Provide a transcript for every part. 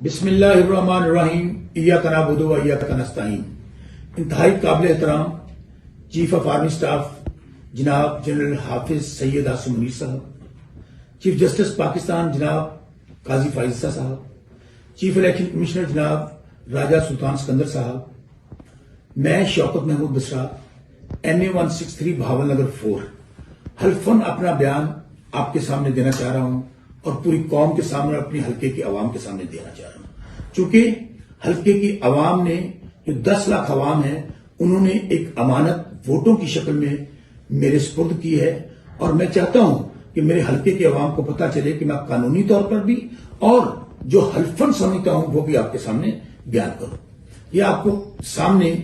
بسم اللہ الرحمن الرحیم ایاک نعبد و ایاک نستعین۔ انتہائی قابل احترام چیف آف آرمی سٹاف جناب جنرل حافظ سید عاصم منیر صاحب، چیف جسٹس پاکستان جناب قاضی فائزہ صاحب، چیف الیکشن کمشنر جناب راجہ سلطان سکندر صاحب، میں شوکت محمود بسرا NA 163 بھاول نگر 4 حلفاً اپنا بیان آپ کے سامنے دینا چاہ رہا ہوں اور پوری قوم کے سامنے اپنی حلقے کی عوام کے سامنے دینا چاہ رہا ہوں، چونکہ حلقے کی عوام نے جو 10 لاکھ عوام ہے انہوں نے ایک امانت ووٹوں کی شکل میں میرے سپرد کی ہے، اور میں چاہتا ہوں کہ میرے حلقے کی عوام کو پتا چلے کہ میں قانونی طور پر بھی اور جو حلفاً سمجھتا ہوں وہ بھی آپ کے سامنے بیان کروں۔ یہ آپ کو سامنے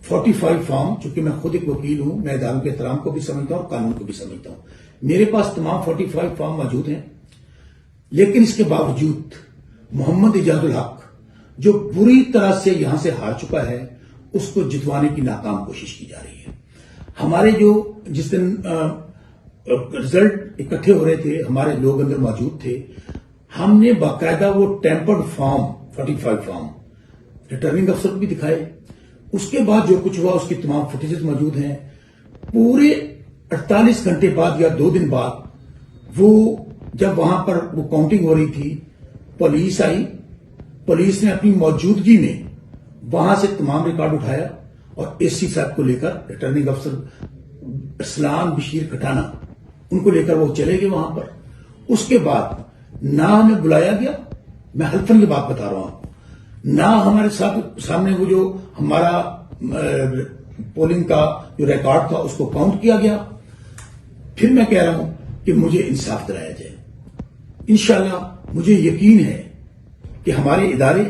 45 فارم، چونکہ میں خود ایک وکیل ہوں، میں اداروں کے احترام کو بھی سمجھتا ہوں اور قانون کو بھی سمجھتا ہوں، میرے پاس تمام 45 فارم موجود ہیں، لیکن اس کے باوجود محمد ایجاد الحق جو بری طرح سے یہاں سے ہار چکا ہے اس کو جتوانے کی ناکام کوشش کی جا رہی ہے۔ ہمارے جو جس دن رزلٹ اکٹھے ہو رہے تھے ہمارے لوگ اندر موجود تھے، ہم نے باقاعدہ وہ ٹیمپرڈ فارم 45 فارم ریٹرننگ افسر کو بھی دکھائے، اس کے بعد جو کچھ ہوا اس کی تمام فوٹیجز موجود ہیں۔ پورے 48 گھنٹے بعد یا 2 دن بعد وہ جب وہاں پر وہ کاؤنٹنگ ہو رہی تھی، پولیس آئی، پولیس نے اپنی موجودگی میں وہاں سے تمام ریکارڈ اٹھایا اور AC صاحب کو لے کر ریٹرننگ افسر اسلام بشیر کھٹانا ان کو لے کر وہ چلے گئے وہاں پر۔ اس کے بعد نہ ہمیں بلایا گیا، میں حلفاً یہ بات بتا رہا ہوں، نہ ہمارے سامنے وہ جو ہمارا پولنگ کا جو ریکارڈ تھا اس کو کاؤنٹ کیا گیا۔ پھر میں کہہ رہا ہوں کہ مجھے انصاف دلایا جائے۔ انشاءاللہ مجھے یقین ہے کہ ہمارے ادارے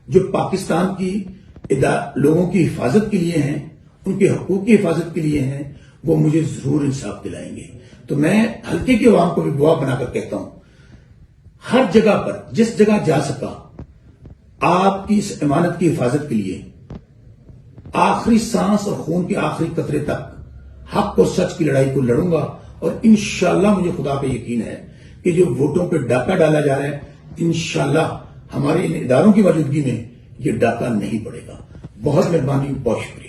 جو پاکستان کی لوگوں کی حفاظت کے لیے ہیں، ان کے حقوق کی حفاظت کے لیے ہیں، وہ مجھے ضرور انصاف دلائیں گے۔ تو میں حلقے کے عوام کو بھی گواہ بنا کر کہتا ہوں، ہر جگہ پر جس جگہ جا سکا آپ کی اس امانت کی حفاظت کے لیے آخری سانس اور خون کے آخری قطرے تک حق اور سچ کی لڑائی کو لڑوں گا، اور انشاءاللہ مجھے خدا پہ یقین ہے کہ جو ووٹوں پہ ڈاکہ ڈالا جا رہا ہے انشاءاللہ ہمارے ان اداروں کی موجودگی میں یہ ڈاکہ نہیں پڑے گا۔ بہت مہربانی، بہت شکریہ۔